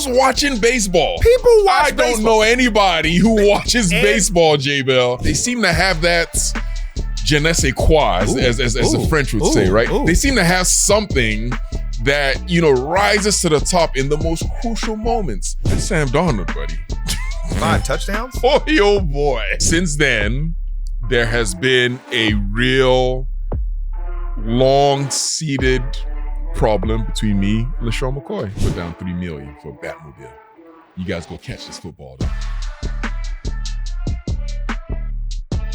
Who's watching baseball? People watch baseball. I don't know anybody who watches baseball, J-Bell. They seem to have that je ne sais quoi, as the French would say, right? They seem to have something that, rises to the top in the most crucial moments. That's Sam Darnold, buddy. 5 touchdowns? Oh boy. Since then, there has been a real long-seated problem between me and LeSean McCoy. Put down $3 million for Batmobile. You guys go catch this football, though.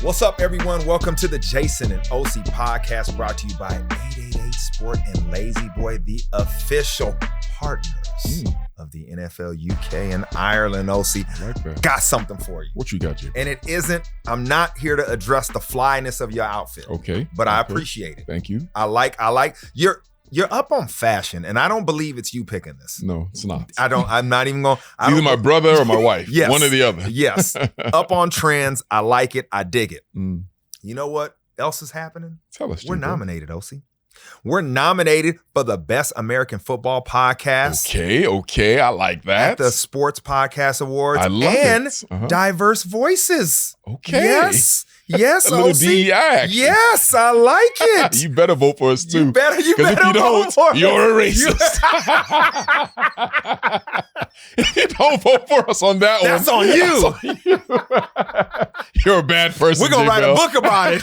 What's up, everyone? Welcome to the Jason and Osi podcast, brought to you by 888 Sport and Lazy Boy, the official partners of the NFL UK and Ireland. Osi, got something for you. What you got, Jay? And I'm not here to address the flyness of your outfit. Okay. But I appreciate it. Thank you. I like you're up on fashion, and I don't believe it's you picking this. No, it's not. I'm not even going. Either my brother or my wife. Yes. One or the other. Yes. Up on trends. I like it. I dig it. You know what else is happening? Tell us. We're nominated, Osi. We're nominated for the Best American Football Podcast. Okay. I like that. At the Sports Podcast Awards. I love it. And Diverse Voices. Okay. Yes, a little DEI action. Yes, I like it. You better vote for us too. You better if you vote for us. You're a racist. If you don't vote for us on that That's one, on you. That's on you. You're a bad person. We're gonna write a book about it.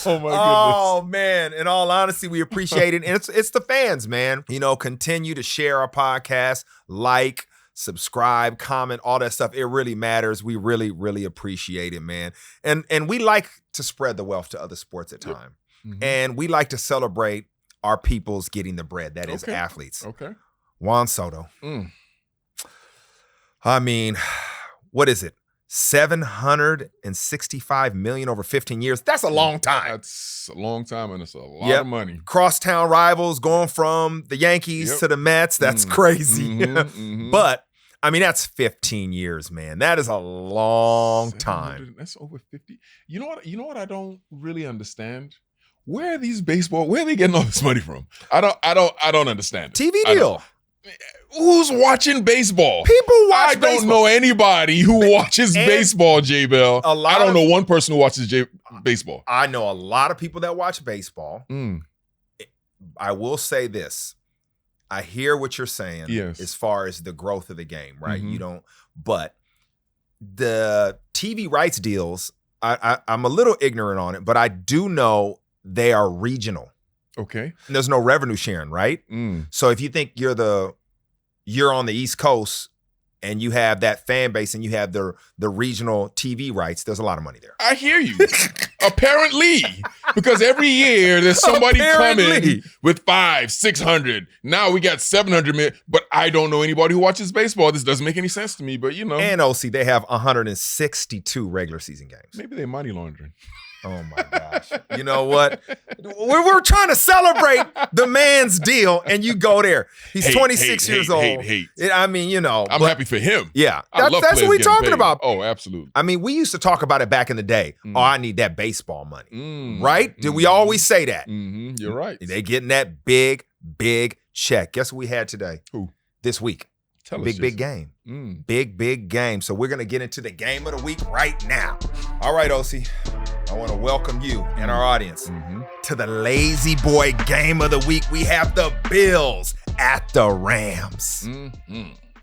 Oh my goodness. Oh man. In all honesty, we appreciate it. And it's the fans, man. Continue to share our podcast, like, subscribe, comment, all that stuff. It really matters. We really, really appreciate it, man. And we like to spread the wealth to other sports at times. Mm-hmm. And we like to celebrate our people's getting the bread. That is athletes. Okay. Juan Soto. I mean, what is it? $765 million over 15 years. That's a long time. That's a long time, and it's a lot of money. Crosstown rivals going from the Yankees to the Mets. That's crazy. But, I mean, that's 15 years, man. That is a long time. That's over 50. You know what I don't really understand? Where are they getting all this money from? I don't understand it. TV deal. Who's watching baseball? People watch baseball. I don't know anybody who watches baseball, J-Bell. I don't know one person who watches baseball. I know a lot of people that watch baseball. I will say this. I hear what you're saying as far as the growth of the game, right? But the TV rights deals, I'm a little ignorant on it, but I do know they are regional. Okay. And there's no revenue sharing, right? So if you think you're on the East Coast and you have that fan base and you have the regional TV rights, there's a lot of money there. I hear you. Apparently. Because every year there's somebody coming with 500-600. Now we got 700 million, but I don't know anybody who watches baseball. This doesn't make any sense to me, but And OC, they have 162 regular season games. Maybe they're money laundering. Oh my gosh. You know what? We're trying to celebrate the man's deal and you go there. He's 26 years old. I mean, I'm happy for him. Yeah. That's what we're talking about. Oh, absolutely. I mean, we used to talk about it back in the day. Oh, I need that baseball money. Right? Did we always say that? You're right. They getting that big, big check. Guess what we had today? Who? This week. Big game. Big game. So we're going to get into the game of the week right now. All right, Osi. I want to welcome you and our audience to the Lazy Boy game of the week. We have the Bills at the Rams.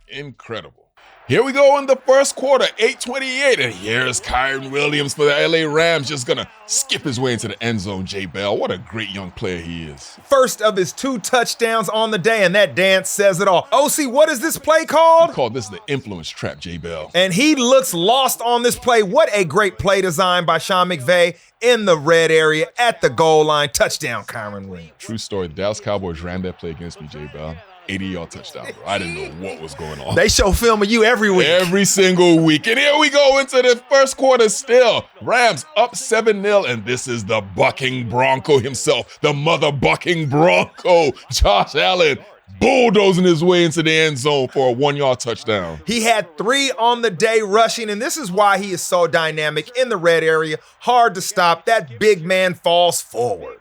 Incredible. Here we go in the first quarter, 8:28, and here's Kyren Williams for the LA Rams, just gonna skip his way into the end zone, J-Bell. What a great young player he is. First of his 2 touchdowns on the day, and that dance says it all. OC, what is this play called? We call this the influence trap, J-Bell. And he looks lost on this play. What a great play design by Sean McVay in the red area at the goal line. Touchdown, Kyren Williams. True story. The Dallas Cowboys ran that play against me, J-Bell. 80-yard touchdown, bro. I didn't know what was going on. They show film of you every week. Every single week. And here we go into the first quarter still. Rams up 7-0, and this is the bucking Bronco himself, the mother bucking Bronco, Josh Allen, bulldozing his way into the end zone for a 1-yard touchdown. He had 3 on the day rushing, and this is why he is so dynamic in the red area. Hard to stop. That big man falls forward.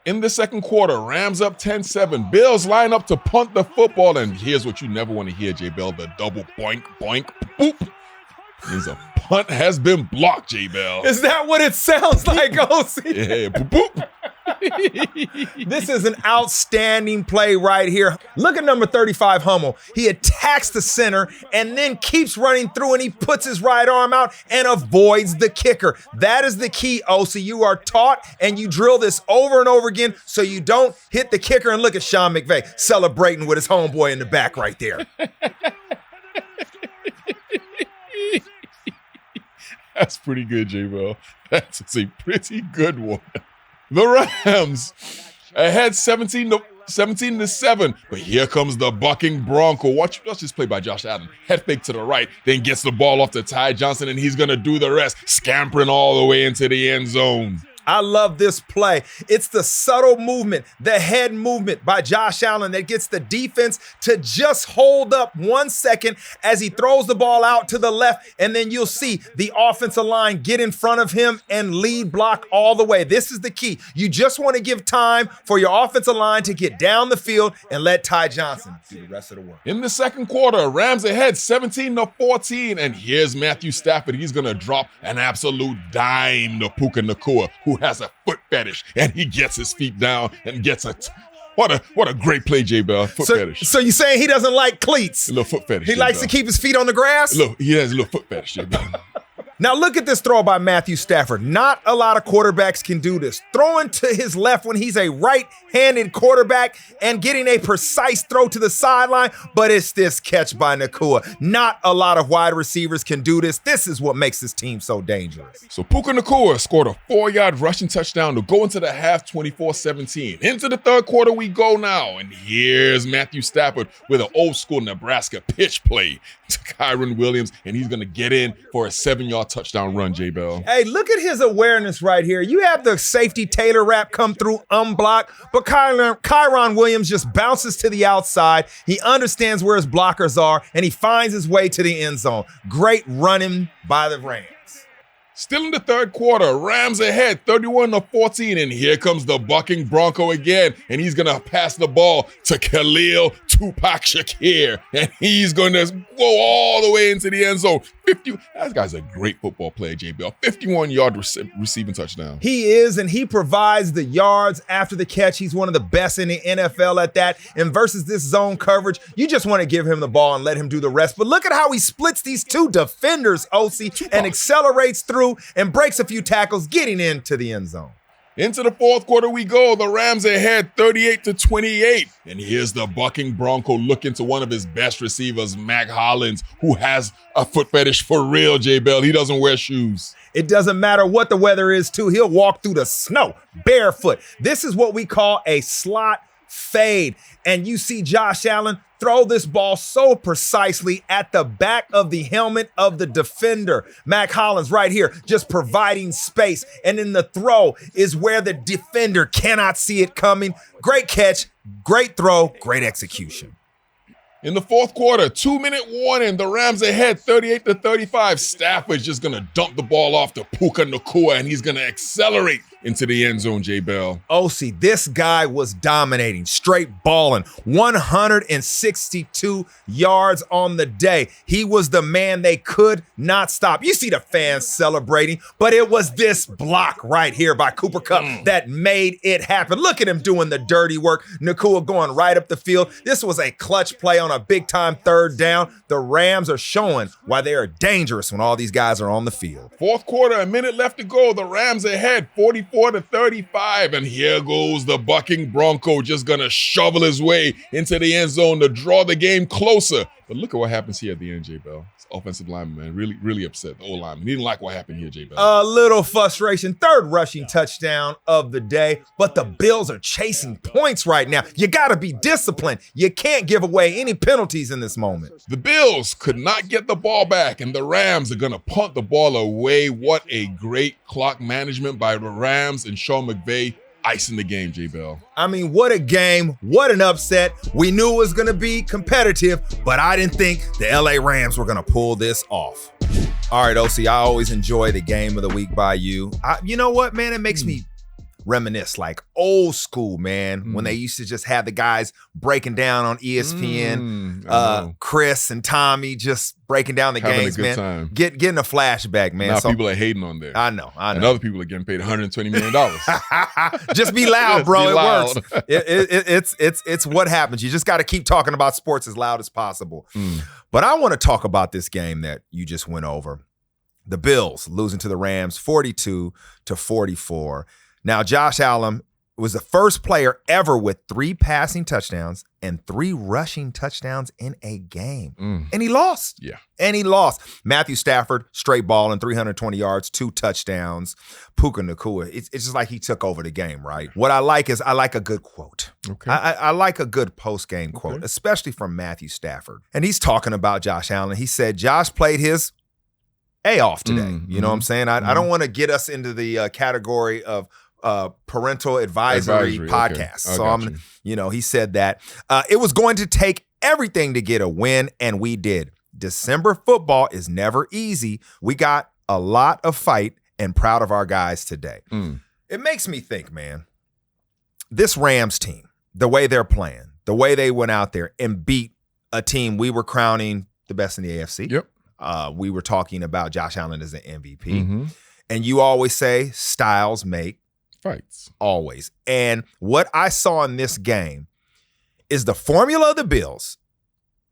In the second quarter, Rams up 10-7. Bills line up to punt the football, and here's what you never want to hear, J-Bell, the double boink, boink, boop. Means a punt has been blocked, J-Bell. Is that what it sounds like, Osi? Yeah, boop, boop. This is an outstanding play right here. Look at number 35, Hummel. He attacks the center and then keeps running through, and he puts his right arm out and avoids the kicker. That is the key, Osi. You are taught and you drill this over and over again so you don't hit the kicker. And look at Sean McVay celebrating with his homeboy in the back right there. That's pretty good, J-Bell. That's a pretty good one. The Rams ahead 17-7, but here comes the bucking Bronco. Watch this play by Josh Allen. Head fake to the right, then gets the ball off to Ty Johnson, and he's going to do the rest, scampering all the way into the end zone. I love this play. It's the subtle movement, the head movement by Josh Allen that gets the defense to just hold up 1 second as he throws the ball out to the left, and then you'll see the offensive line get in front of him and lead block all the way. This is the key. You just want to give time for your offensive line to get down the field and let Ty Johnson do the rest of the work. In the second quarter, Rams ahead 17-14, and here's Matthew Stafford. He's going to drop an absolute dime to Puka Nacua, who has a foot fetish, and he gets his feet down and gets what a great play, J-Bell. Foot fetish. So you saying he doesn't like cleats? A little foot fetish. He likes to keep his feet on the grass? Look, he has a little foot fetish, J-Bell. Now look at this throw by Matthew Stafford. Not a lot of quarterbacks can do this. Throwing to his left when he's a right-handed quarterback and getting a precise throw to the sideline, but it's this catch by Nacua. Not a lot of wide receivers can do this. This is what makes this team so dangerous. So Puka Nacua scored a 4-yard rushing touchdown to go into the half 24-17. Into the third quarter we go now, and here's Matthew Stafford with an old-school Nebraska pitch play to Kyron Williams, and he's going to get in for a 7-yard touchdown run, J-Bell. Hey, look at his awareness right here. You have the safety Taylor wrap come through unblocked, but Kyron Williams just bounces to the outside. He understands where his blockers are, and he finds his way to the end zone. Great running by the Rams. Still in the third quarter, Rams ahead 31-14, and here comes the bucking Bronco again, and he's going to pass the ball to Khalil Tupac Shakir, and he's going to go all the way into the end zone. That guy's a great football player, J-Bell. 51-yard receiving touchdown. He is, and he provides the yards after the catch. He's one of the best in the NFL at that. And versus this zone coverage, you just want to give him the ball and let him do the rest. But look at how he splits these two defenders, Osi, and accelerates through and breaks a few tackles, getting into the end zone. Into the fourth quarter we go. The Rams ahead 38-28. And here's the bucking Bronco looking to one of his best receivers, Mac Hollins, who has a foot fetish for real, J-Bell. He doesn't wear shoes. It doesn't matter what the weather is, too. He'll walk through the snow barefoot. This is what we call a slot fade. And you see Josh Allen throw this ball so precisely at the back of the helmet of the defender. Mac Hollins right here, just providing space. And then the throw is where the defender cannot see it coming. Great catch, great throw, great execution. In the fourth quarter, 2-minute warning, the Rams ahead 38-35. Stafford's just going to dump the ball off to Puka Nacua, and he's going to accelerate into the end zone, J-Bell. Osi, this guy was dominating, straight balling, 162 yards on the day. He was the man they could not stop. You see the fans celebrating, but it was this block right here by Cooper Kupp that made it happen. Look at him doing the dirty work. Nacua going right up the field. This was a clutch play on a big-time third down. The Rams are showing why they are dangerous when all these guys are on the field. Fourth quarter, a minute left to go. The Rams ahead 44-35, and here goes the bucking Bronco, just gonna shovel his way into the end zone to draw the game closer. But look at what happens here at the end, J-Bell. It's offensive lineman, man, really upset. The old lineman, he didn't like what happened here, J-Bell. A little frustration. Third rushing touchdown of the day, but the Bills are chasing points right now. You gotta be disciplined. You can't give away any penalties in this moment. The Bills could not get the ball back, and the Rams are gonna punt the ball away. What a great clock management by the Rams and Sean McVay, icing the game, J-Bell. I mean, what a game. What an upset. We knew it was going to be competitive, but I didn't think the LA Rams were going to pull this off. All right, Osi, I always enjoy the game of the week by you. You know what, man? It makes me reminisce, like old school, man, when they used to just have the guys breaking down on ESPN, Chris and Tommy just breaking down the games, man. Time. Getting a flashback, man. Now people are hating on there. I know. And other people are getting paid $120 million. Just be loud, bro. It works. It's what happens. You just got to keep talking about sports as loud as possible. But I want to talk about this game that you just went over. The Bills losing to the Rams 42-44. Now, Josh Allen was the first player ever with 3 passing touchdowns and 3 rushing touchdowns in a game. And he lost. Yeah. And he lost. Matthew Stafford, straight ball and 320 yards, 2 touchdowns. Puka Nacua. It's just like he took over the game, right? What I like is I like a good quote. Okay. I like a good post-game quote, especially from Matthew Stafford. And he's talking about Josh Allen. He said, Josh played his A off today. You know what I'm saying? I don't want to get us into the category of parental advisory podcast. Okay. So he said that it was going to take everything to get a win, and we did. December football is never easy. We got a lot of fight and proud of our guys today. It makes me think, man, this Rams team, the way they're playing, the way they went out there and beat a team we were crowning the best in the AFC. Yep. We were talking about Josh Allen as an MVP. And you always say styles make fights. Always. And what I saw in this game is the formula of the Bills.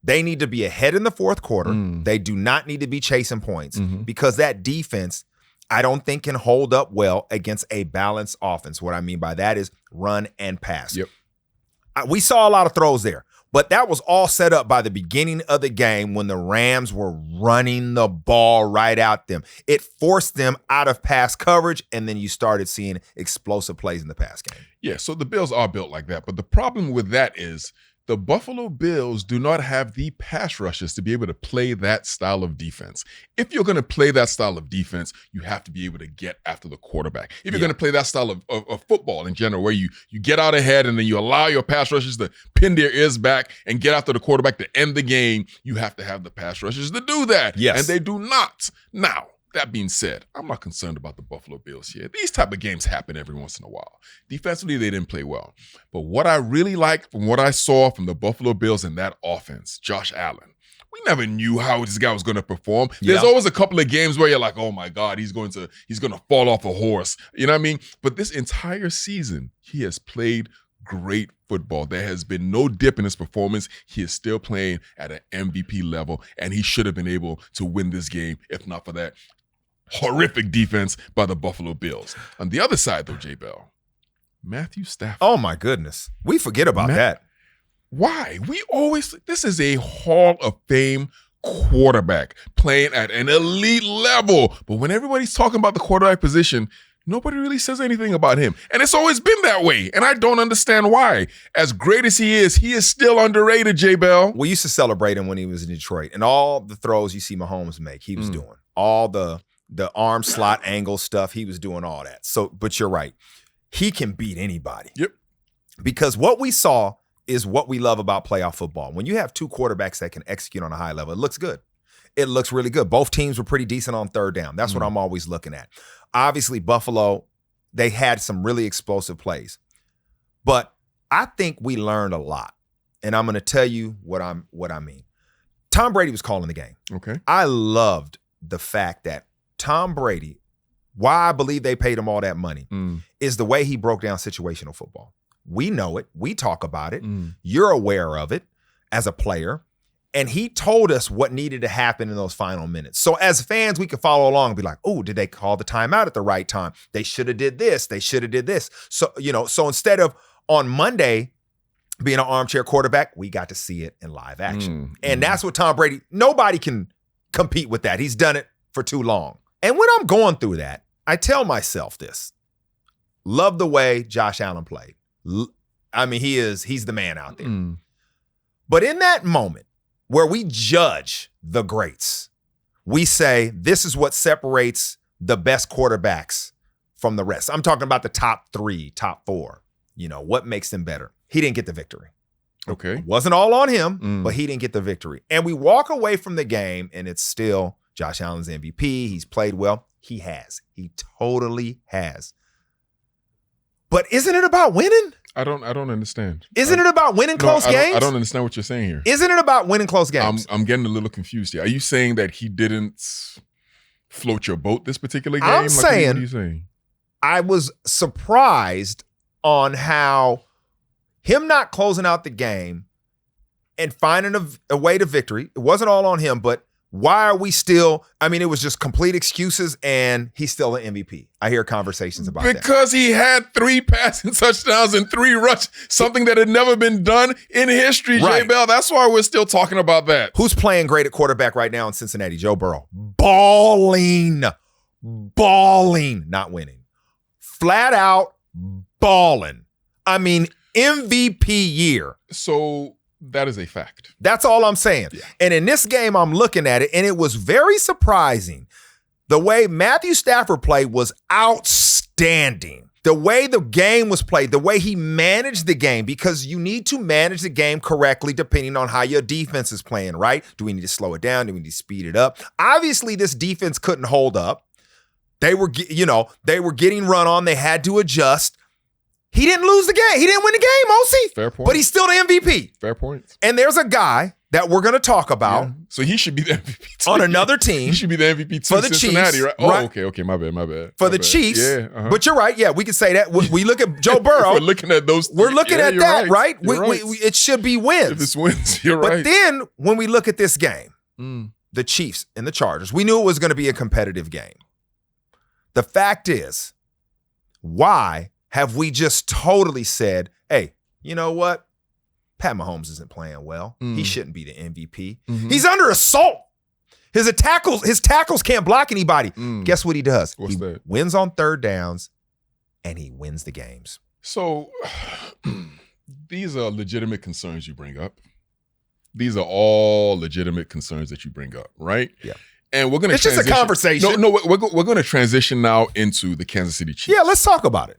They need to be ahead in the fourth quarter. They do not need to be chasing points because that defense, I don't think, can hold up well against a balanced offense. What I mean by that is run and pass. Yep. We saw a lot of throws there. But that was all set up by the beginning of the game when the Rams were running the ball right at them. It forced them out of pass coverage, and then you started seeing explosive plays in the pass game. Yeah, so the Bills are built like that. But the problem with that is the Buffalo Bills do not have the pass rushers to be able to play that style of defense. If you're going to play that style of defense, you have to be able to get after the quarterback. If you're going to play that style of football in general, where you get out ahead and then you allow your pass rushers to pin their ears back and get after the quarterback to end the game, you have to have the pass rushers to do that. Yes. And they do not. Now, that being said, I'm not concerned about the Buffalo Bills here. These type of games happen every once in a while. Defensively, they didn't play well. But what I really liked from what I saw from the Buffalo Bills in that offense, Josh Allen, we never knew how this guy was going to perform. There's always a couple of games where you're like, oh my God, he's going to fall off a horse. You know what I mean? But this entire season, he has played great football. There has been no dip in his performance. He is still playing at an MVP level, and he should have been able to win this game if not for that horrific defense by the Buffalo Bills. On the other side, though, J. Bell, Matthew Stafford. Oh, my goodness. We forget about that. Why? This is a Hall of Fame quarterback playing at an elite level. But when everybody's talking about the quarterback position, nobody really says anything about him. And it's always been that way. And I don't understand why. As great as he is still underrated, J. Bell. We used to celebrate him when he was in Detroit. And all the throws you see Mahomes make, he was doing. All the arm slot angle stuff, he was doing all that. So, but you're right. He can beat anybody. Yep. Because what we saw is what we love about playoff football. When you have 2 quarterbacks that can execute on a high level, it looks good. It looks really good. Both teams were pretty decent on third down. That's what I'm always looking at. Obviously, Buffalo, they had some really explosive plays. But I think we learned a lot. And I'm going to tell you what I mean. Tom Brady was calling the game. Okay. I loved the fact that Tom Brady, why I believe they paid him all that money, is the way he broke down situational football. We know it. We talk about it. You're aware of it as a player. And he told us what needed to happen in those final minutes. So as fans, we could follow along and be like, oh, did they call the timeout at the right time? They should have did this. They should have did this. So, so instead of on Monday being an armchair quarterback, we got to see it in live action. And that's what Tom Brady, nobody can compete with that. He's done it for too long. And when I'm going through that, I tell myself this. Love the way Josh Allen played. I mean, he's the man out there. But in that moment where we judge the greats, we say this is what separates the best quarterbacks from the rest. I'm talking about the top 3, top 4. What makes them better? He didn't get the victory. Okay. It wasn't all on him, but he didn't get the victory. And we walk away from the game and it's still Josh Allen's MVP. He's played well. He has. He totally has. But isn't it about winning? I don't understand. Isn't it about winning close games? I don't understand what you're saying here. Isn't it about winning close games? I'm getting a little confused here. Are you saying that he didn't float your boat this particular game? I'm saying, what are you saying? I was surprised on how him not closing out the game and finding a way to victory. It wasn't all on him, but why are we still, it was just complete excuses and he's still an MVP. I hear conversations about that. Because he had 3 passing touchdowns and 3 rushes, something that had never been done in history, Right. J Bell. That's why we're still talking about that. Who's playing great at quarterback right now in Cincinnati? Joe Burrow. Balling, not winning. Flat out balling. MVP year. So that is a fact. That's all I'm saying. Yeah. And in this game, I'm looking at it, and it was very surprising. The way Matthew Stafford played was outstanding. The way the game was played, the way he managed the game, because you need to manage the game correctly depending on how your defense is playing, right? Do we need to slow it down? Do we need to speed it up? Obviously, this defense couldn't hold up. They were getting run on. They had to adjust. He didn't lose the game. He didn't win the game, Osi. Fair point. But he's still the MVP. Fair point. And there's a guy that we're going to talk about. Yeah. So he should be the MVP too. On another team. He should be the MVP too. For the Cincinnati, Chiefs, right? Oh, right? okay. My bad. For the Chiefs. Yeah. But you're right. Yeah, we can say that. We look at Joe Burrow. We're looking at those. We're looking at that, right? You're right. It should be wins. If it's wins, you're right. But then when we look at this game, the Chiefs and the Chargers, we knew it was going to be a competitive game. The fact is, why have we just totally said, hey, you know what? Pat Mahomes isn't playing well. He shouldn't be the MVP. Mm-hmm. He's under assault. His tackles can't block anybody. Guess what he does? What's that? Wins on third downs, and he wins the games. So these are legitimate concerns you bring up. These are all legitimate concerns that you bring up, right? Yeah. And we're going to It's just a conversation. No, we're going to transition now into the Kansas City Chiefs. Yeah, let's talk about it.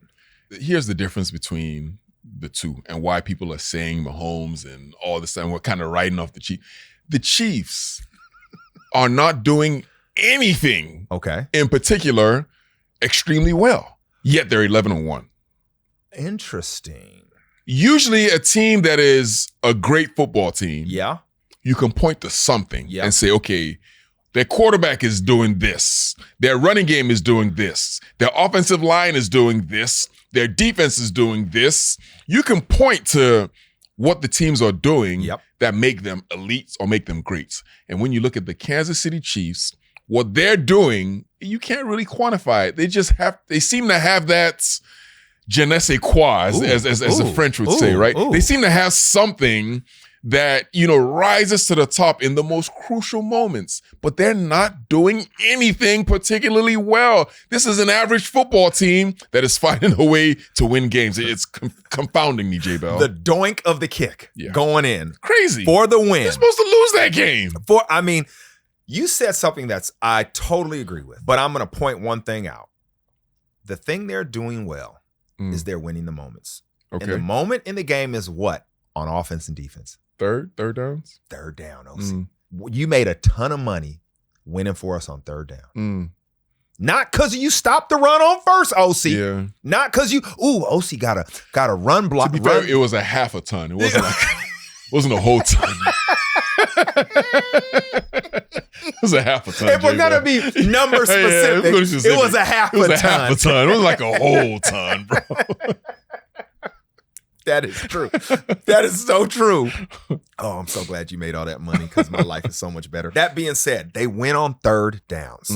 Here's the difference between the two and why people are saying Mahomes and all this and we're kind of writing off the Chiefs. The Chiefs are not doing anything in particular extremely well, yet they're 11-1. Interesting. Usually a team that is a great football team, you can point to something and say, okay, their quarterback is doing this. Their running game is doing this. Their offensive line is doing this. Their defense is doing this. You can point to what the teams are doing that make them elites or make them greats. And when you look at the Kansas City Chiefs, what they're doing, you can't really quantify it. They seem to have that je ne sais quoi, as the French would say, right? They seem to have something that, rises to the top in the most crucial moments, but they're not doing anything particularly well. This is an average football team that is finding a way to win games. It's confounding me, J-Bell. The doink of the kick going in. Crazy. For the win. You're supposed to lose that game. You said something I totally agree with, but I'm going to point one thing out. The thing they're doing well is they're winning the moments. Okay. And the moment in the game is what? On offense and defense. Third downs? Third down, Osi. You made a ton of money winning for us on third down. Not because you stopped the run on first, Osi. Yeah. Not because Osi got a run block. To be fair, it was a half a ton. It wasn't wasn't a whole ton. It was a half a ton. If we're gonna be number specific, it was a half a ton. It was a half a ton. It was like a whole ton, bro. That is true. That is so true. Oh, I'm so glad you made all that money because my life is so much better. That being said, they went on third downs.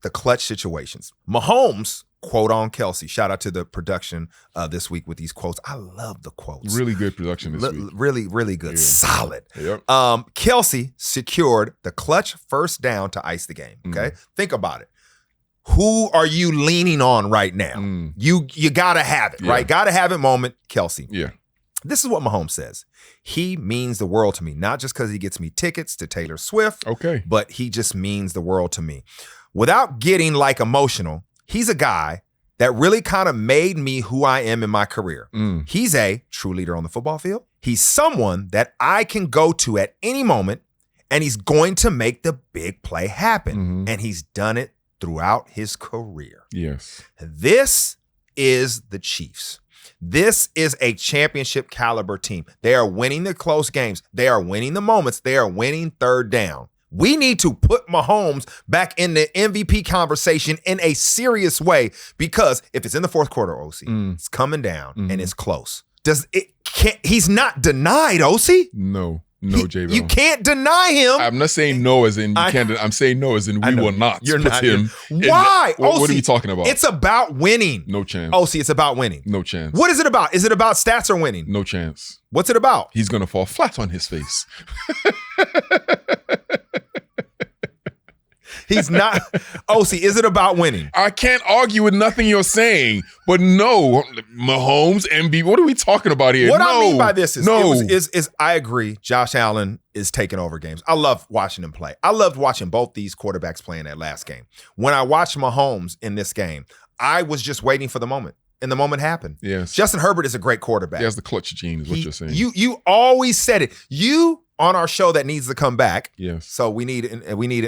The clutch situations. Mahomes, quote on Kelsey. Shout out to the production this week with these quotes. I love the quotes. Really good production this week. Really, really good. Yeah. Solid. Yep. Kelsey secured the clutch first down to ice the game. Okay? Think about it. Who are you leaning on right now? You gotta have it, right? Gotta have it moment, Kelsey. Yeah. This is what Mahomes says. He means the world to me, not just because he gets me tickets to Taylor Swift, but he just means the world to me. Without getting emotional, he's a guy that really kind of made me who I am in my career. He's a true leader on the football field. He's someone that I can go to at any moment, and he's going to make the big play happen. And he's done it throughout his career. Yes. This is the Chiefs. This is a championship caliber team. They are winning the close games. They are winning the moments. They are winning third down. We need to put Mahomes back in the MVP conversation in a serious way, because if it's in the fourth quarter, OC, it's coming down and it's close. He's not denied, OC? No, J-Bell. You can't deny him. I'm not saying no as in you can't. I'm saying no as in we will not You're put not him. Why? What are you talking about? It's about winning. No chance. OC, it's about winning. No chance. What is it about? Is it about stats or winning? No chance. What's it about? He's going to fall flat on his face. He's not. OC, is it about winning? I can't argue with nothing you're saying, but no, Mahomes, MB, what are we talking about here? What I mean by this is, no. I agree, Josh Allen is taking over games. I love watching him play. I loved watching both these quarterbacks play in that last game. When I watched Mahomes in this game, I was just waiting for the moment. And the moment happened. Yes. Justin Herbert is a great quarterback. He has the clutch gene, is what you're saying. You always said it. You on our show that needs to come back. Yes. So we need an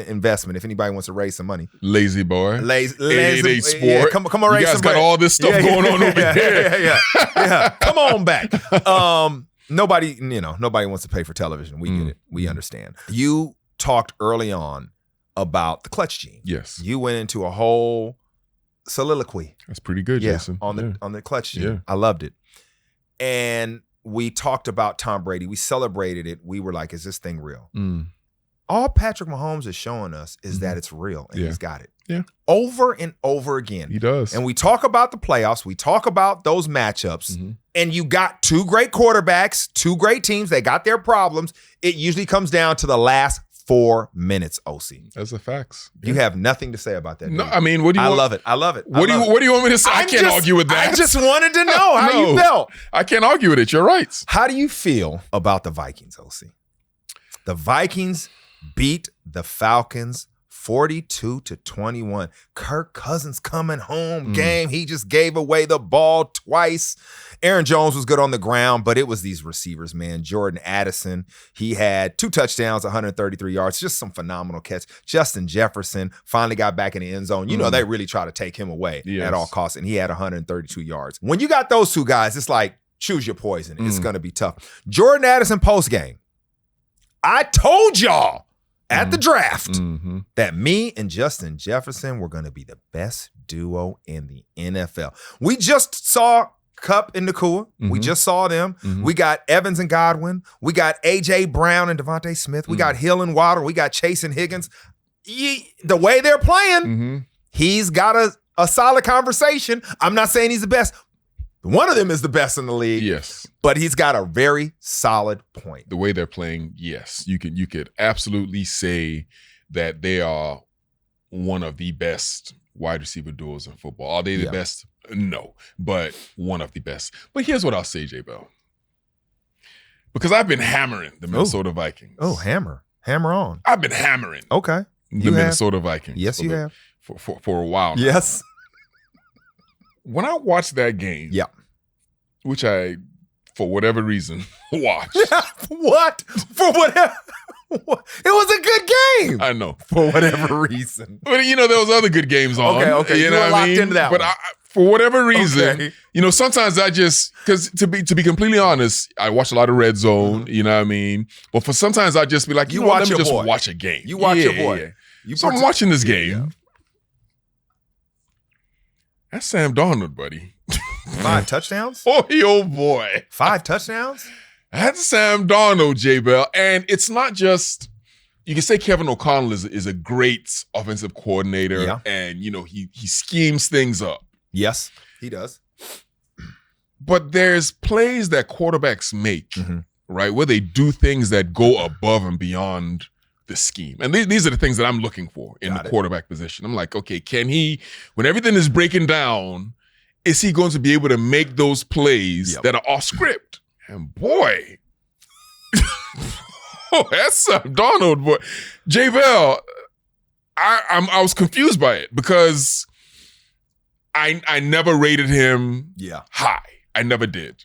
investment if anybody wants to raise some money. Lazy boy. Lazy sport. Yeah, come on, raise you guys some got bread. all this stuff going on over there. Yeah. Come on back. Nobody wants to pay for television. We get it. We understand. You talked early on about the clutch gene. Yes. You went into a whole soliloquy. That's pretty good, Jason. On the clutch gene. Yeah. I loved it. And we talked about Tom Brady. We celebrated it. We were like, is this thing real? All Patrick Mahomes is showing us is that it's real, and he's got it. Yeah. Over and over again. He does. And we talk about the playoffs. We talk about those matchups. And you got two great quarterbacks, two great teams. They got their problems. It usually comes down to the last 4 minutes, OC. That's the facts. You have nothing to say about that. No, I mean, what do you want? I love it. What do you want me to say? I can't argue with that. I just wanted to know how you felt. I can't argue with it. You're right. How do you feel about the Vikings, OC? The Vikings beat the Falcons 42-21. Kirk Cousins coming home game. He just gave away the ball twice. Aaron Jones was good on the ground, but it was these receivers, man. Jordan Addison, he had 2 touchdowns, 133 yards, just some phenomenal catch. Justin Jefferson finally got back in the end zone. You know, they really try to take him away at all costs, and he had 132 yards. When you got those two guys, it's like, choose your poison. It's going to be tough. Jordan Addison postgame. I told y'all at the draft that me and Justin Jefferson were going to be the best duo in the NFL. We just saw Kupp and Nakua. We just saw them. We got Evans and Godwin. We got A.J. Brown and Devontae Smith. We got Hill and Waddle. We got Chase and Higgins. The way they're playing, he's got a solid conversation. I'm not saying he's the best. One of them is the best in the league. Yes. But he's got a very solid point. The way they're playing, yes. You could absolutely say that they are one of the best wide receiver duos in football. Are they the best? No. But one of the best. But here's what I'll say, J-Bell. Because I've been hammering the Minnesota Vikings. Oh, hammer. Hammer on. I've been hammering the Minnesota Vikings. Yes, you have. For a while now. Yes. When I watched that game, which I, for whatever reason, watched. What? For whatever. It was a good game. I know. For whatever reason. But, there was other good games on. Okay. You know were what I locked mean? into that but one. for whatever reason, sometimes I just, because to be completely honest, I watch a lot of Red Zone, you know what I mean? But for sometimes I just be like, let me just watch a game. You watch your boy. So I'm watching this game. That's Sam Darnold, buddy. 5 touchdowns? Oh boy. 5 touchdowns? That's Sam Darnold, J-Bell. And it's not just, you can say Kevin O'Connell is a great offensive coordinator and, he schemes things up. Yes, he does. But there's plays that quarterbacks make, right, where they do things that go above and beyond the scheme. And these are the things that I'm looking for in the quarterback position. I'm like, okay, can he, when everything is breaking down, is he going to be able to make those plays that are off script? And boy, that's Sam Darnold, boy. J-Bell, I was confused by it because I never rated him high. I never did.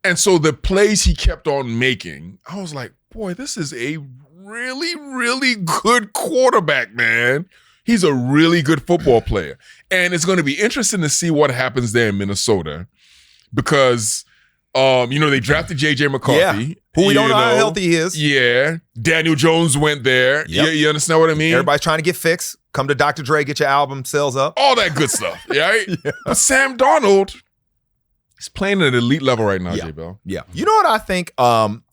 And so the plays he kept on making, I was like, boy, this is a really, really good quarterback, man. He's a really good football player. And it's going to be interesting to see what happens there in Minnesota because they drafted J.J. McCarthy. Yeah. Who we don't know how healthy he is. Yeah. Daniel Jones went there. Yep. You understand what I mean? Everybody's trying to get fixed. Come to Dr. Dre, get your album sales up. All that good stuff, right? Yeah. But Sam Darnold is playing at an elite level right now, J-Bell. Yeah. You know what I think?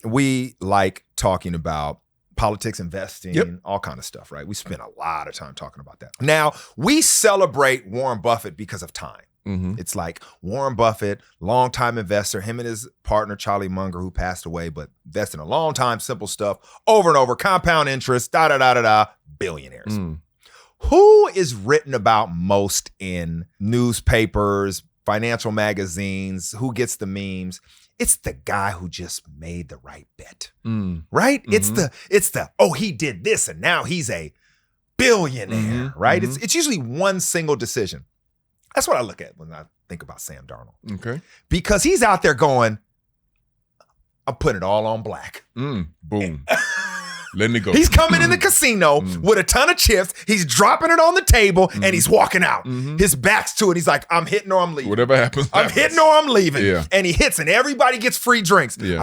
We like talking about politics, investing, all kind of stuff, right? We spend a lot of time talking about that. Now, we celebrate Warren Buffett because of time. Mm-hmm. It's like Warren Buffett, longtime investor, him and his partner, Charlie Munger, who passed away, but invested in a long time, simple stuff, over and over, compound interest, billionaires. Who is written about most in newspapers, financial magazines? Who gets the memes? It's the guy who just made the right bet, right? Mm-hmm. It's the he did this and now he's a billionaire, right? Mm-hmm. It's usually one single decision. That's what I look at when I think about Sam Darnold. Okay. Because he's out there going, I'm putting it all on black. Boom. Letting it go. He's coming in the casino with a ton of chips. He's dropping it on the table and he's walking out. His back's to it. He's like, I'm hitting or I'm leaving. Whatever happens. I'm hitting or I'm leaving. Yeah. And he hits and everybody gets free drinks. Yeah.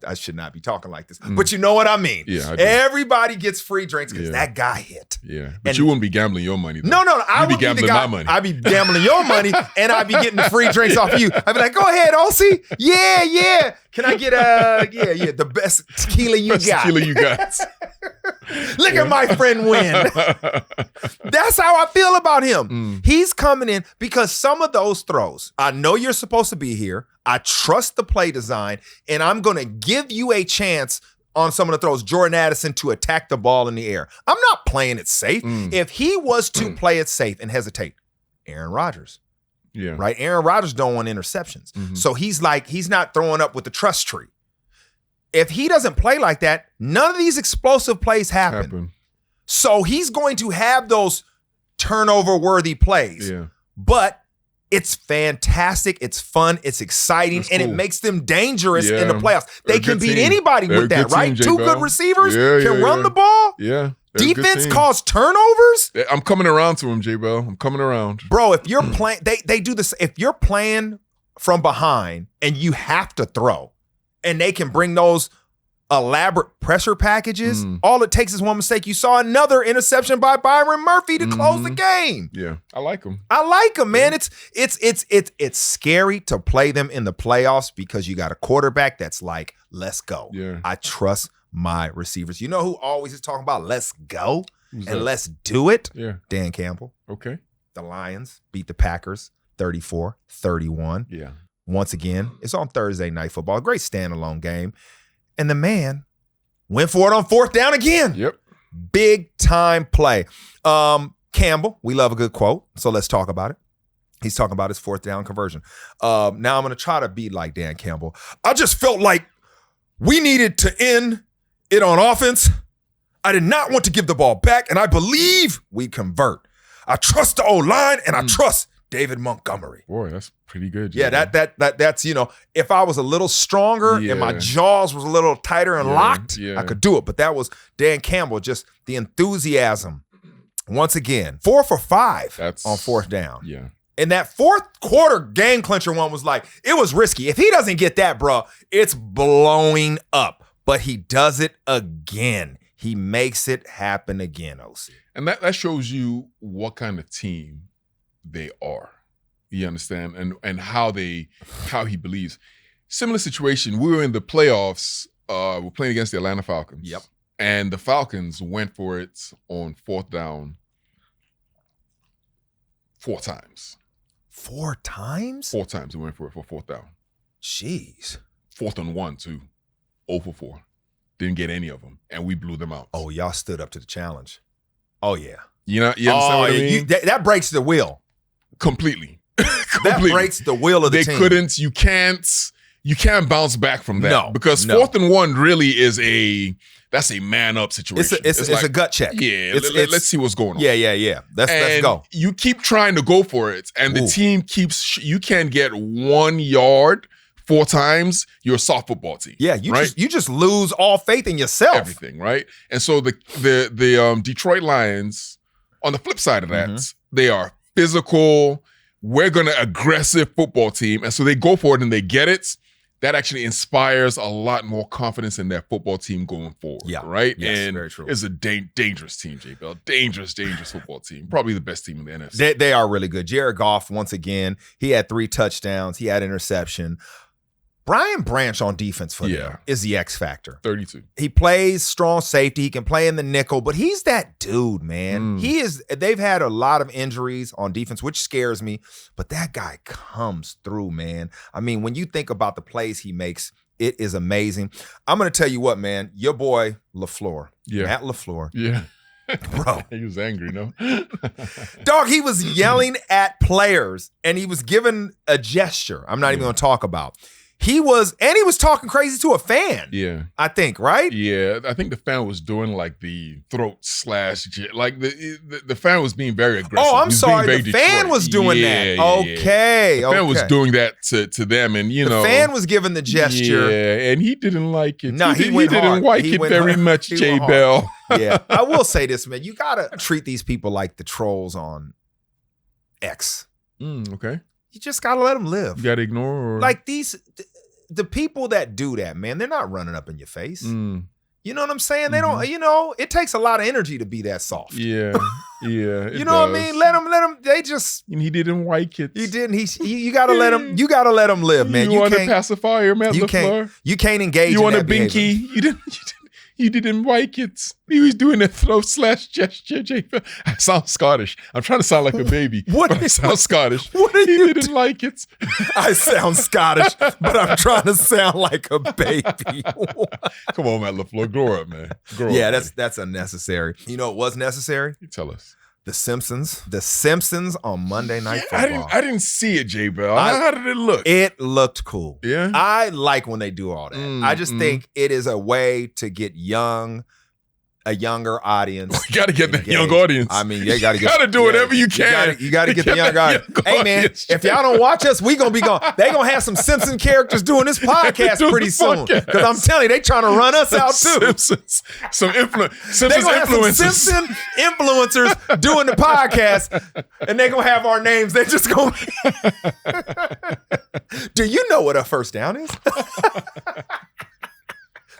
I should not be talking like this, but you know what I mean. Yeah, everybody gets free drinks because that guy hit. Yeah. But you wouldn't be gambling your money, though. No. I would be gambling my money. I'd be gambling your money and I'd be getting the free drinks off you. I'd be like, go ahead, Osi. Yeah. Can I get the best tequila you got? Look at my friend win. That's how I feel about him. He's coming in because some of those throws, I know you're supposed to be here. I trust the play design, and I'm going to give you a chance on some of the throws, Jordan Addison, to attack the ball in the air. I'm not playing it safe. If he was to play it safe and hesitate, Aaron Rodgers. Yeah. Right? Aaron Rodgers don't want interceptions. So he's not throwing up with the trust tree. If he doesn't play like that, none of these explosive plays happen. So he's going to have those turnover-worthy plays. Yeah. But it's fantastic, it's fun, it's exciting, and it makes them dangerous in the playoffs. They can beat anybody with that, right? Two good receivers can run the ball. Yeah. Defense cause turnovers. I'm coming around to him, J-Bell. I'm coming around. Bro, if you're playing, they do this. If you're playing from behind and you have to throw, and they can bring those elaborate pressure packages, all it takes is one mistake. You saw another interception by Byron Murphy to close the game. Yeah, I like him. Man. It's scary to play them in the playoffs because you got a quarterback that's like, let's go. Yeah. I trust my receivers. You know who always is talking about let's go and let's do it? Yeah. Dan Campbell. Okay. The Lions beat the Packers 34-31. Yeah. Once again, it's on Thursday Night Football. A great standalone game. And the man went for it on fourth down again. Yep. Big time play. Campbell, we love a good quote, so let's talk about it. He's talking about his fourth down conversion. Now I'm going to try to be like Dan Campbell. I just felt like we needed to end it on offense. I did not want to give the ball back, and I believe we convert. I trust the O-line, and I trust David Montgomery. Boy, that's pretty good. Yeah, that's, if I was a little stronger and my jaws was a little tighter and locked, I could do it. But that was Dan Campbell, just the enthusiasm. Once again, 4 for 5 on fourth down. Yeah. And that fourth quarter game clincher one was like, it was risky. If he doesn't get that, bro, it's blowing up. But he does it again. He makes it happen again, Osi. And that shows you what kind of team they are. You understand? And how he believes. Similar situation. We were in the playoffs. We're playing against the Atlanta Falcons. Yep. And the Falcons went for it on fourth down 4 times. 4 times? 4 times we went for it for fourth down. Jeez. 4th and 1 too. 0 for 4. Didn't get any of them. And we blew them out. Oh, y'all stood up to the challenge. Oh, yeah. You understand what I mean? That breaks the will. Completely. That breaks the will of the team. You can't bounce back from that. No. Because 4th and 1 really that's a man up situation. It's like, a gut check. Yeah, let's see what's going on. Yeah. Let's go. You keep trying to go for it, and the team you can't get 1 yard 4 times, you're a soft football team. Yeah, you just lose all faith in yourself. Everything, right? And so the Detroit Lions, on the flip side of that, they are physical, we're going to aggressive football team. And so they go for it and they get it. That actually inspires a lot more confidence in that football team going forward. Yeah. Right? Yes, and very true. It's a dangerous team, J. Bell. Dangerous football team. Probably the best team in the NFC. They are really good. Jared Goff, once again, he had 3 touchdowns. He had interception. Brian Branch on defense for them is the X factor. 32. He plays strong safety. He can play in the nickel, but he's that dude, man. They've had a lot of injuries on defense, which scares me, but that guy comes through, man. I mean, when you think about the plays he makes, it is amazing. I'm going to tell you what, man, your boy LaFleur, Matt LaFleur. Yeah. Bro. He was angry, no? Dog, he was yelling at players and he was giving a gesture I'm not even going to talk about. He was talking crazy to a fan. Yeah. I think, right? Yeah. I think the fan was doing like the throat slash, like the fan was being very aggressive. Oh, I'm sorry. The fan was doing that. Okay. The fan was doing that to them. And, you know. The fan was giving the gesture. Yeah. And he didn't like it. No, he didn't like it very much, J. Bell. Yeah. I will say this, man. You got to treat these people like the trolls on X. Okay. You just got to let them live. You got to ignore? Or? Like the people that do that, man, they're not running up in your face. You know what I'm saying? They don't, it takes a lot of energy to be that soft. Yeah. Yeah. You know what I mean? Let them, they just. And he didn't like it. He didn't. You got to let him, let him live, man. You want a pacifier, Matt LaFleur? You can't engage You in want a binky? You didn't like it. He was doing a throat slash gesture, J. Bell. I sound Scottish. I'm trying to sound like a baby. I sound Scottish. He didn't like it. I sound Scottish, but I'm trying to sound like a baby. Come on, Matt LaFleur. Grow up, man. Grow up. Yeah, that's unnecessary. You know what was necessary? You tell us. The Simpsons on Monday Night Football. I didn't see it, J. Bell. How did it look? It looked cool. Yeah. I like when they do all that. I just think it is a way to get a younger audience. You got to get that young audience. I mean, they got to get. You got to do whatever you can. You got to get the young audience. Hey, man, if y'all don't watch us, we gonna be gone. They gonna have some Simpson characters doing this podcast pretty soon. Because I'm telling you, they trying to run us out too. Simpsons, Simpsons they gonna influencers. Have some Simpson influencers doing the podcast, and they gonna have our names. They just gonna. Do you know what a first down is?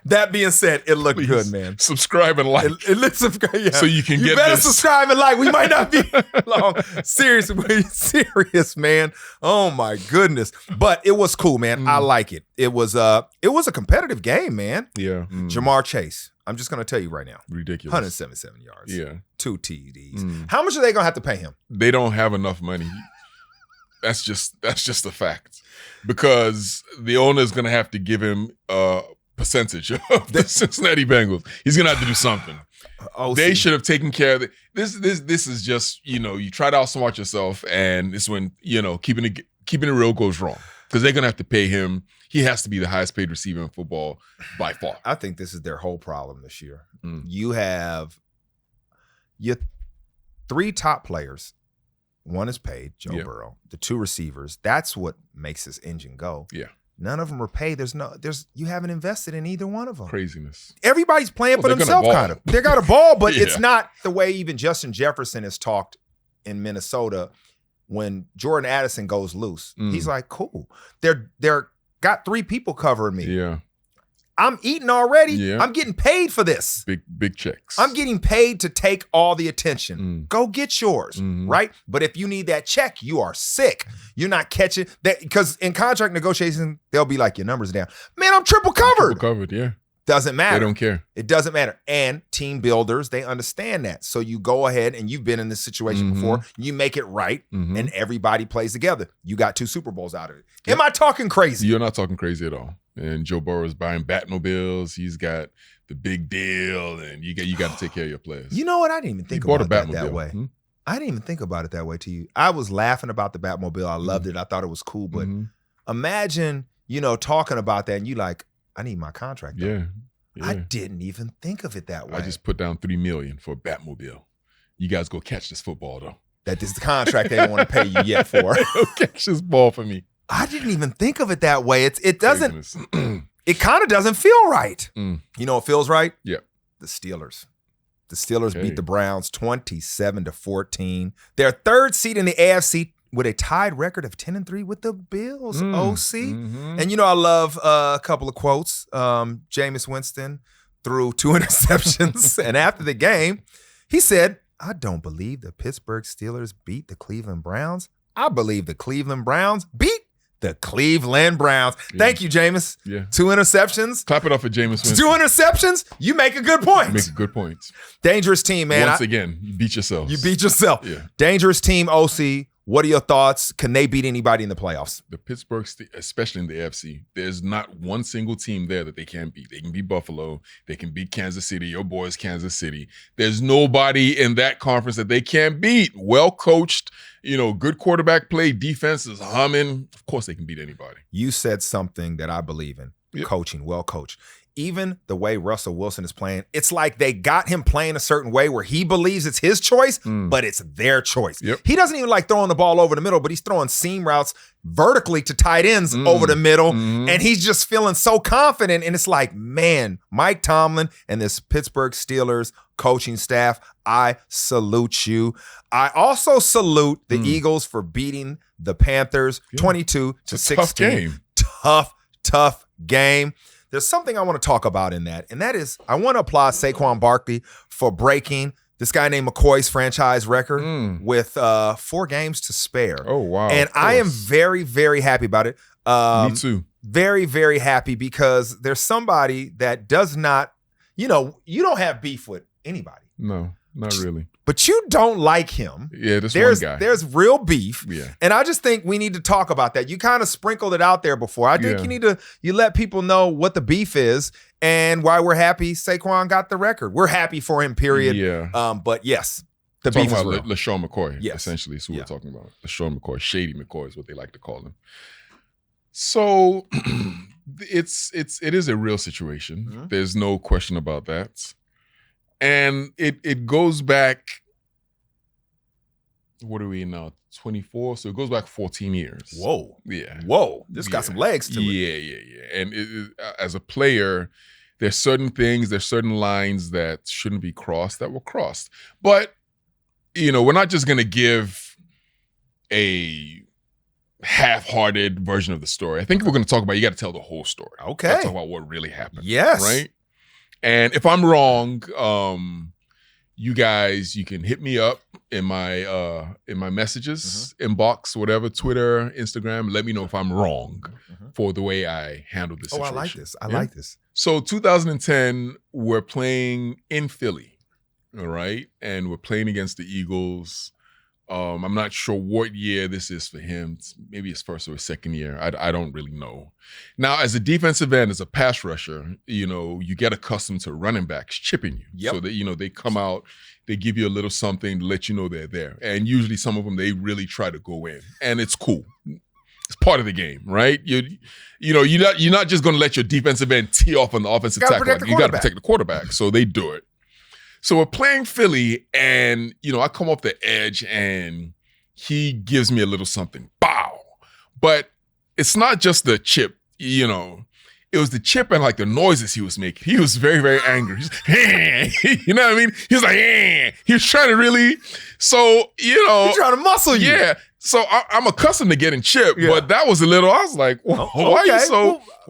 That being said, it looked good, man. Subscribe and like. It looks so you can get this. You better subscribe and like. We might not be long. Seriously, serious, man. Oh my goodness. But it was cool, man. I like it. It was a competitive game, man. Yeah. Jamar Chase. I'm just gonna tell you right now. Ridiculous. 177 yards. Yeah. 2 TDs. How much are they gonna have to pay him? They don't have enough money. That's just a fact. Because the owner is gonna have to give him percentage of the Cincinnati Bengals. He's gonna have to do something. They should have taken care of it. This is just, you try to outsmart yourself, and it's when, keeping it real goes wrong. Because they're gonna have to pay him. He has to be the highest paid receiver in football by far. I think this is their whole problem this year. You have your 3 top players. One is paid, Joe Burrow. The 2 receivers. That's what makes this engine go. Yeah. None of them are paid. You haven't invested in either one of them. Craziness. Everybody's playing for themselves, kind of. They got a ball, but it's not the way even Justin Jefferson has talked in Minnesota when Jordan Addison goes loose. He's like, cool. They're got 3 people covering me. Yeah. I'm eating already. Yeah. I'm getting paid for this. Big checks. I'm getting paid to take all the attention. Go get yours, right? But if you need that check, you are sick. You're not catching that, because in contract negotiations, they'll be like, your numbers are down. Man, I'm triple covered. Triple covered, yeah. Doesn't matter. They don't care. It doesn't matter. And team builders, they understand that. So you go ahead, and you've been in this situation before. You make it right, and everybody plays together. You got 2 Super Bowls out of it. Yep. Am I talking crazy? You're not talking crazy at all. And Joe Burrow is buying Batmobiles. He's got the big deal, and you got to take care of your players. You know what? I didn't even think about it that way. I didn't even think about it that way to you. I was laughing about the Batmobile. I loved it. I thought it was cool. But imagine, talking about that, and you like, I need my contract. Yeah. I didn't even think of it that way. I just put down $3 million for a Batmobile. You guys go catch this football, though. That is the contract they don't want to pay you yet for. Go catch this ball for me. I didn't even think of it that way. It doesn't. It kind of doesn't feel right. You know what feels right? Yeah. The Steelers. The Steelers beat the Browns 27-14. Their 3rd seed in the AFC with a tied record of 10-3 with the Bills, OC. And, I love a couple of quotes. Jameis Winston threw 2 interceptions. And after the game, he said, I don't believe the Pittsburgh Steelers beat the Cleveland Browns. I believe the Cleveland Browns beat the Cleveland Browns. Yeah. Thank you, Jameis. Yeah. 2 interceptions. Clap it up for Jameis Winston. 2 interceptions. You make a good point. Make a good point. Dangerous team, man. Once again, you beat yourself. You beat yourself. Yeah. Dangerous team, OC. What are your thoughts? Can they beat anybody in the playoffs? The Pittsburgh, especially in the AFC, there's not one single team there that they can't beat. They can beat Buffalo. They can beat Kansas City. Your boys, Kansas City. There's nobody in that conference that they can't beat. Well coached, good quarterback play. Defense is humming. Of course, they can beat anybody. You said something that I believe in. Yep. Coaching, well coached. Even the way Russell Wilson is playing, it's like they got him playing a certain way where he believes it's his choice, but it's their choice. Yep. He doesn't even like throwing the ball over the middle, but he's throwing seam routes vertically to tight ends over the middle, and he's just feeling so confident. And it's like, man, Mike Tomlin and this Pittsburgh Steelers coaching staff, I salute you. I also salute the Eagles for beating the Panthers 22-16. Tough game. Tough game. There's something I want to talk about in that, and that is I want to applaud Saquon Barkley for breaking this guy named McCoy's franchise record with 4 games to spare. Oh, wow. And I am very, very happy about it. Me too. Very, very happy because there's somebody that does not, you don't have beef with anybody. No, not really. But you don't like him. Yeah, one guy. There's real beef. Yeah. And I just think we need to talk about that. You kind of sprinkled it out there before. I think you let people know what the beef is and why we're happy Saquon got the record. We're happy for him, period. Yeah. But yes, the talking beef is about real. LeSean McCoy, yes. Essentially, is who we're talking about. LeSean McCoy, Shady McCoy is what they like to call him. So it is a real situation. There's no question about that. And it goes back, what are we in now? 24? So it goes back 14 years. Whoa. Yeah. Whoa. This got some legs to it. Yeah. And as a player, there's certain things, there's certain lines that shouldn't be crossed that were crossed. But, we're not just going to give a half-hearted version of the story. I think if we're going to talk about it, you got to tell the whole story. Okay. Got to talk about what really happened. Yes. Right? And if I'm wrong, you guys, you can hit me up in my messages, inbox, whatever, Twitter, Instagram. Let me know if I'm wrong for the way I handled this situation. I like this. I like this. So 2010, we're playing in Philly, all right? And we're playing against the Eagles. I'm not sure what year this is for him. It's maybe his first or his second year. I don't really know. Now, as a defensive end, as a pass rusher, you get accustomed to running backs chipping you. Yep. So that, they come out, they give you a little something to let you know they're there. And usually some of them, they really try to go in. And it's cool. It's part of the game, right? You're not just going to let your defensive end tee off on the offensive tackle. You got to protect the quarterback. So they do it. So we're playing Philly, and, I come off the edge, and he gives me a little something. Bow. But it's not just the chip, It was the chip and, the noises he was making. He was very, very angry. You know what I mean? He was like, he was trying to really, so, He's trying to muscle you. Yeah. So I'm accustomed to getting chipped, but that was a little, I was like, why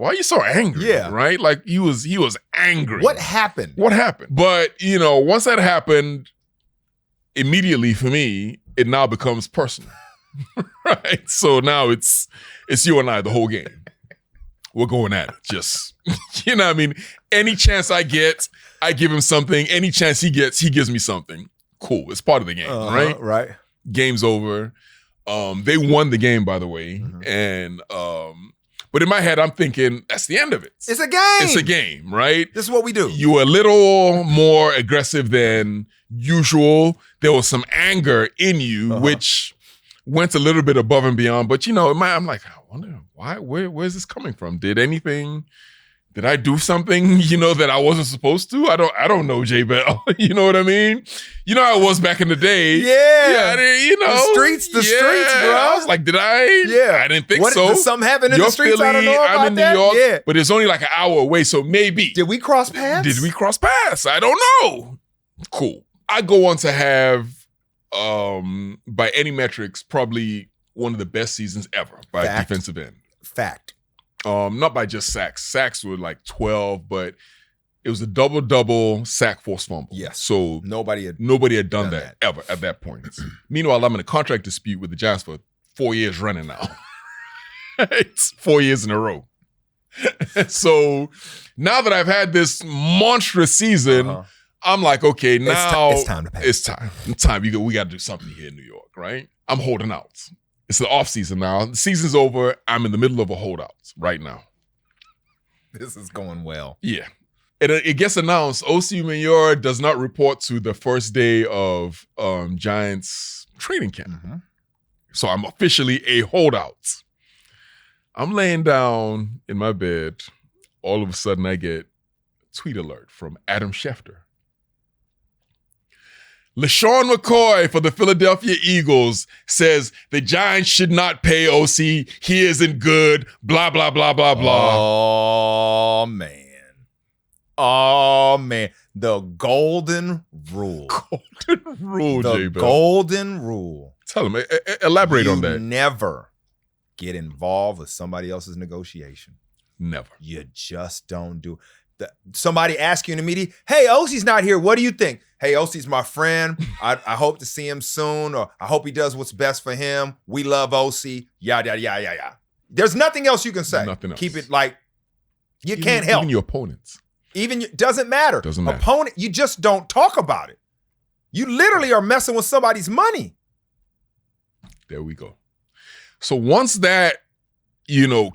are you so angry? Yeah. Right? Like he was angry. What happened? But, once that happened, immediately for me, it now becomes personal. Right? So now it's you and I the whole game. We're going at it. Just, what I mean? Any chance I get, I give him something. Any chance he gets, he gives me something. Cool. It's part of the game, right? Right. Game's over. They won the game, by the way. And but in my head, I'm thinking, that's the end of it. It's a game. It's a game, right? This is what we do. You were a little more aggressive than usual. There was some anger in you, which went a little bit above and beyond. But, I'm like, I wonder why, where's this coming from? Did I do something, that I wasn't supposed to? I don't know, J Bell. You know what I mean? You know how it was back in the day. Yeah. The streets, bro. I was like, did I? Yeah. I didn't think so. Did something happen in the streets? Philly, I don't know about I'm in New York, but it's only like an hour away, so maybe. Did we cross paths? I don't know. Cool. I go on to have, by any metrics, probably one of the best seasons ever by a defensive end. Fact. Not by just sacks. Sacks were like 12, but it was a double-double sack forced fumble. Yes. So nobody had done that ever at that point. Meanwhile, I'm in a contract dispute with the Giants for 4 years running now. It's 4 years in a row. So now that I've had this monstrous season, I'm like, okay, now it's time to pay. It's time. We got to do something here in New York, right? I'm holding out. It's the off season now. The season's over. I'm in the middle of a holdout right now. This is going well. Yeah. It gets announced, Osi Umenyiora does not report to the first day of Giants training camp. So I'm officially a holdout. I'm laying down in my bed. All of a sudden, I get a tweet alert from Adam Schefter. LeSean McCoy for the Philadelphia Eagles says the Giants should not pay Osi. He isn't good. Blah, blah, blah, blah, blah. Oh, man. Oh, man. The golden rule. Golden rule, The J-Bell. golden rule. Tell him. Elaborate on that. Never get involved with somebody else's negotiation. Never. You just don't do it. Somebody asks you in a meeting, hey, Osi's not here. What do you think? Hey, Osi's my friend. I hope to see him soon, or I hope he does what's best for him. We love Osi. Yada, yada, yada, yada. There's nothing else you can say. Nothing else. Keep it like, you can't help. Even your opponents. Doesn't matter. Doesn't matter. Opponent, you just don't talk about it. You literally are messing with somebody's money. There we go. So once that,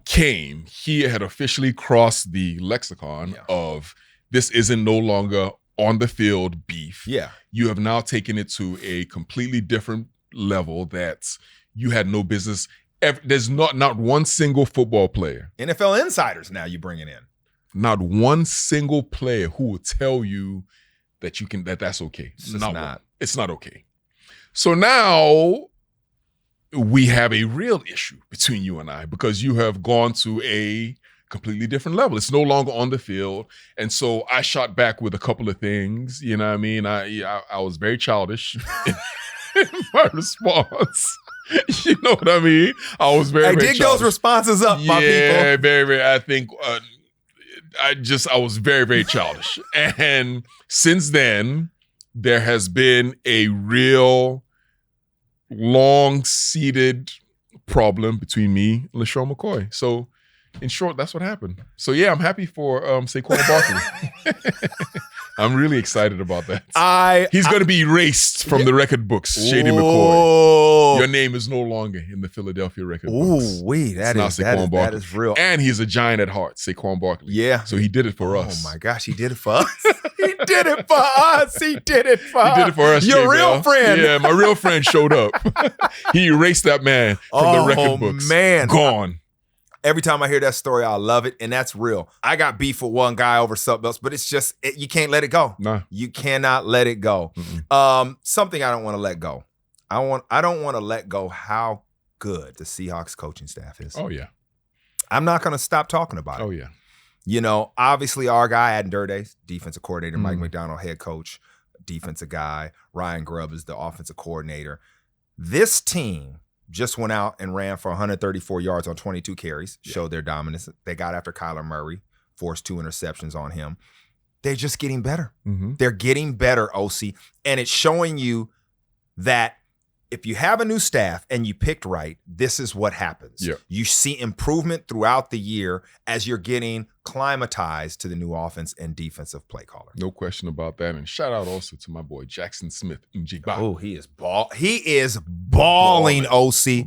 came, he had officially crossed the lexicon of this isn't no longer on the field beef. Yeah. You have now taken it to a completely different level that you had no business. There's not one single football player. NFL insiders now you bring it in. Not one single player who will tell you that that's okay. It's not okay. So now we have a real issue between you and I because you have gone to a completely different level. It's no longer on the field. And so I shot back with a couple of things. You know what I mean? I was very childish in my response. You know what I mean? I was very, very dig those responses up, my people. Yeah, very, very. I think I was very, very childish. And since then, there has been a real long-seated problem between me and LeSean McCoy. So, in short, that's what happened. So, yeah, I'm happy for Saquon Barkley. I'm really excited about that. He's going to be erased from the record books, Shady McCoy. Your name is no longer in the Philadelphia record books. That is real. And he's a Giant at heart, Saquon Barkley. Yeah. So he did it for us. Oh, my gosh, he did it for us. He did it for us. He did it for us. He did it for us. Your real friend. Yeah, my real friend showed up. He erased that man from the record books. Man. Gone. Every time I hear that story, I love it, and that's real. I got beef with one guy over something else, but it's just, you can't let it go. Nah. You cannot let it go. Something I don't want to let go. I don't want to let go how good the Seahawks coaching staff is. Oh, yeah. I'm not going to stop talking about it. Oh, yeah. Obviously our guy, Adam Durde, defensive coordinator, Mike McDonald, head coach, defensive guy. Ryan Grubb is the offensive coordinator. This team just went out and ran for 134 yards on 22 carries, showed their dominance. They got after Kyler Murray, forced 2 interceptions on him. They're just getting better. They're getting better, Osi. And it's showing you that if you have a new staff and you picked right, this is what happens. Yeah. You see improvement throughout the year as you're getting climatized to the new offense and defensive play caller. No question about that. And shout out also to my boy Jackson Smith. Oh, he is balling, Osi.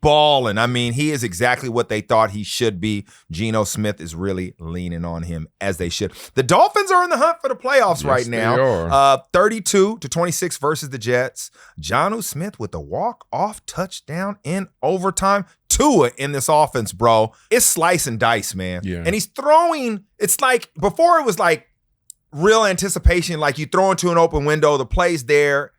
Balling. I mean, he is exactly what they thought he should be. Geno Smith is really leaning on him as they should. The Dolphins are in the hunt for the playoffs right now. They are. 32-26 versus the Jets. Jonnu Smith with the walk-off touchdown in overtime. Tua in this offense, bro. It's slice and dice, man. Yeah. And he's throwing, it's like, before it was like real anticipation, like you throw into an open window, the play's there.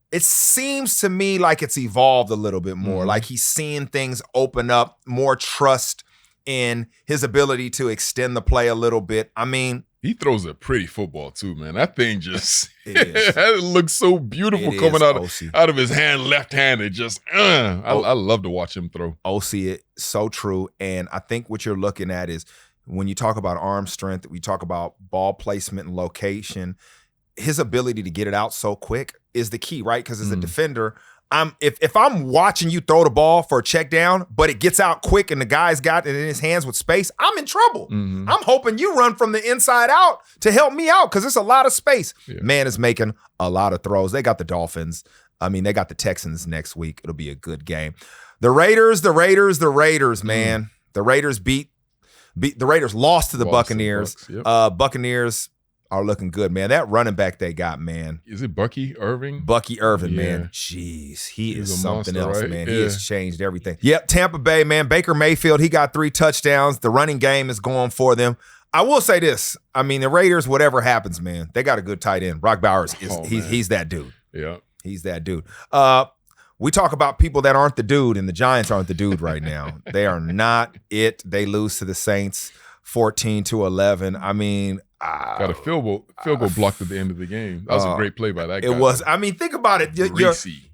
It seems to me like it's evolved a little bit more. Like he's seeing things open up, more trust in his ability to extend the play a little bit. I mean, He throws a pretty football too, man. That thing just it looks so beautiful coming out of his hand, left-handed. Just I love to watch him throw. Osi, it so true. And I think what you're looking at is when you talk about arm strength, we talk about ball placement and location. His ability to get it out so quick is the key, right? Because as a defender, if I'm watching you throw the ball for a check down, but it gets out quick and the guy's got it in his hands with space, I'm in trouble. I'm hoping you run from the inside out to help me out because there's a lot of space. Yeah. Man is making a lot of throws. They got the Dolphins. They got the Texans next week. It'll be a good game. The Raiders, man. The Raiders the Raiders lost to the Buccaneers. Buccaneers are looking good, man. That running back they got, man. Is it Bucky Irving? Bucky Irving, man. Jeez, he is something monster, else, right? Man. Yeah. He has changed everything. Yep, Tampa Bay, man. Baker Mayfield, he got 3 touchdowns. The running game is going for them. I will say this. The Raiders, whatever happens, man, they got a good tight end. Brock Bowers, he's that dude. Yeah. He's that dude. We talk about people that aren't the dude, and the Giants aren't the dude right now. They are not it. They lose to the Saints 14-11. Got a field goal blocked at the end of the game. That was a great play by that guy. It was. Think about it.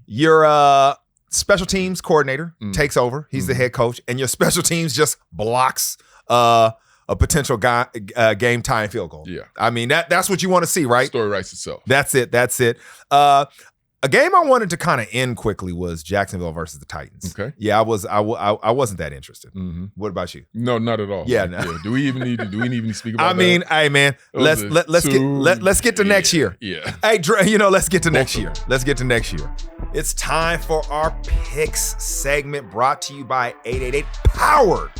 Your special teams coordinator takes over. He's the head coach, and your special teams just blocks a potential game time field goal. Yeah. That's what you want to see, right? Story writes itself. That's it. A game I wanted to kind of end quickly was Jacksonville versus the Titans. Okay. Yeah, I wasn't that interested. What about you? No, not at all. Yeah, no. Do we even need to speak about that? Hey man, let's get to next year. Yeah. Hey, let's get to next year. Let's get to next year. It's time for our picks segment brought to you by 888, powered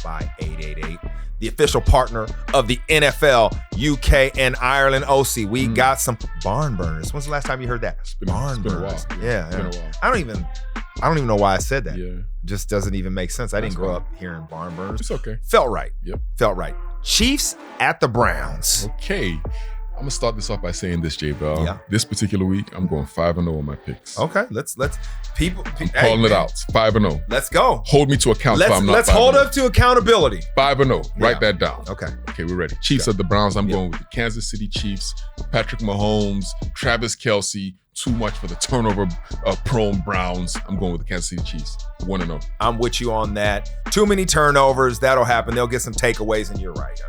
by 888. The official partner of the NFL, UK, and Ireland. Osi, we got some barn burners. When's the last time you heard that? Barn burners. Yeah. It's been a while. I don't even know why I said that. Yeah. Just doesn't even make sense. I didn't grow up hearing barn burners. It's okay. Felt right. Yep. Felt right. Chiefs at the Browns. Okay. I'm gonna start this off by saying this, J Bell. Yeah. This particular week, I'm going 5-0 on my picks. Okay, let's people. I'm calling it out. 5-0. Let's go. Hold me to account. Let's hold up to accountability. 5-0. Write that down. Okay, we're ready. Chiefs at the Browns. I'm going with the Kansas City Chiefs. Patrick Mahomes, Travis Kelce. Too much for the turnover-prone Browns. I'm going with the Kansas City Chiefs. 1-0. I'm with you on that. Too many turnovers. That'll happen. They'll get some takeaways, and you're right.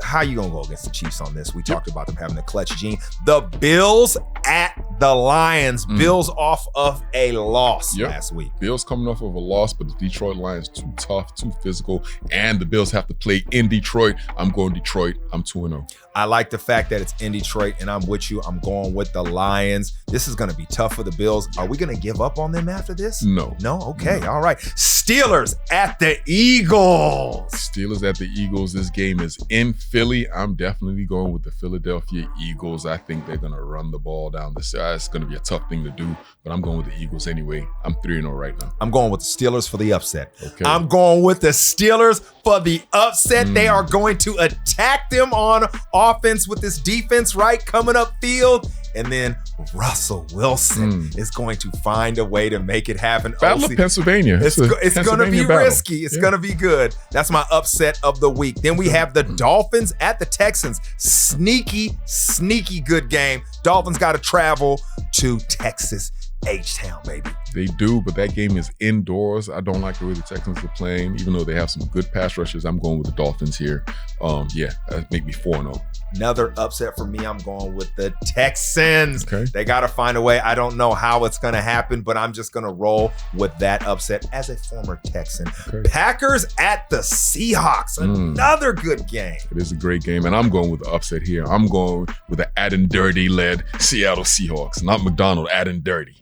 How you gonna go against the Chiefs on this? We talked about them having the clutch gene. The Bills at the Lions. Bills off of a loss last week. Bills coming off of a loss, but the Detroit Lions too tough, too physical, and the Bills have to play in Detroit. I'm going Detroit. I'm 2-0. I like the fact that it's in Detroit, and I'm with you. I'm going with the Lions. This is going to be tough for the Bills. Are we going to give up on them after this? No. No? Okay. No. All right. Steelers at the Eagles. Steelers at the Eagles. This game is in Philly. I'm definitely going with the Philadelphia Eagles. I think they're going to run the ball down the side. It's going to be a tough thing to do, but I'm going with the Eagles anyway. I'm 3-0 right now. I'm going with the Steelers for the upset. Okay. I'm going with the Steelers for the upset. They are going to attack them on offense with this defense, right? Coming up field. And then Russell Wilson is going to find a way to make it happen. Battle of Pennsylvania. It's going to be risky. It's going to be good. That's my upset of the week. Then we have the Dolphins at the Texans. Sneaky good game. Dolphins got to travel to Texas, H-Town, baby. They do, but that game is indoors. I don't like the way the Texans are playing. Even though they have some good pass rushers, I'm going with the Dolphins here. That make me 4-0. Another upset for me, I'm going with the Texans. Okay. They got to find a way. I don't know how it's going to happen, but I'm just going to roll with that upset as a former Texan. Okay. Packers at the Seahawks. Another good game. It is a great game, and I'm going with the upset here. I'm going with the Adam Dirty-led Seattle Seahawks, not McDonald, Adam Dirty.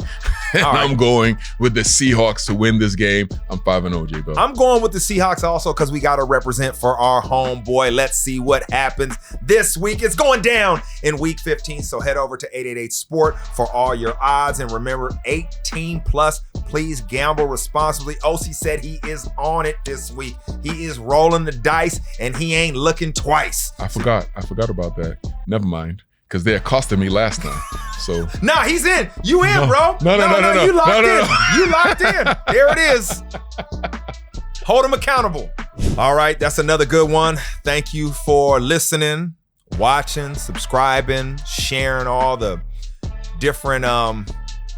And right. I'm going with the Seahawks to win this game. I'm 5-0, J-Bell. I'm going with the Seahawks also because we got to represent for our homeboy. Let's see what happens this week. It's going down in week 15, so head over to 888 Sport for all your odds. And remember, 18 plus, please gamble responsibly. Osi said he is on it this week. He is rolling the dice, and he ain't looking twice. I forgot about that. Never mind. Because they accosted me last time. So nah, he's in. You in, bro. No. You locked in. You locked in. There it is. Hold him accountable. All right, that's another good one. Thank you for listening, watching, subscribing, sharing all the different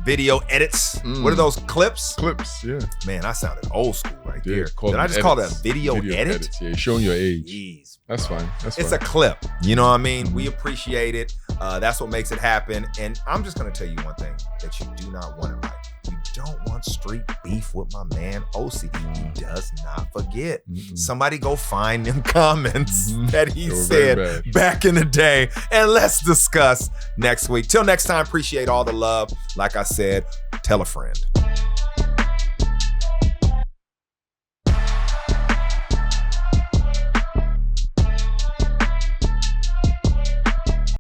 video edits. What are those clips? Clips, yeah. Man, I sounded old school right there. Did I just edits. call it a video edit? Edits. Yeah, you're showing your age. Jeez. That's fine. It's a clip. You know what I mean? We appreciate it. That's what makes it happen. And I'm just going to tell you one thing that you do not want in life. You don't want street beef with my man Osi. He does not forget. Somebody go find them comments that he said back in the day. And let's discuss next week. Till next time, appreciate all the love. Like I said, tell a friend.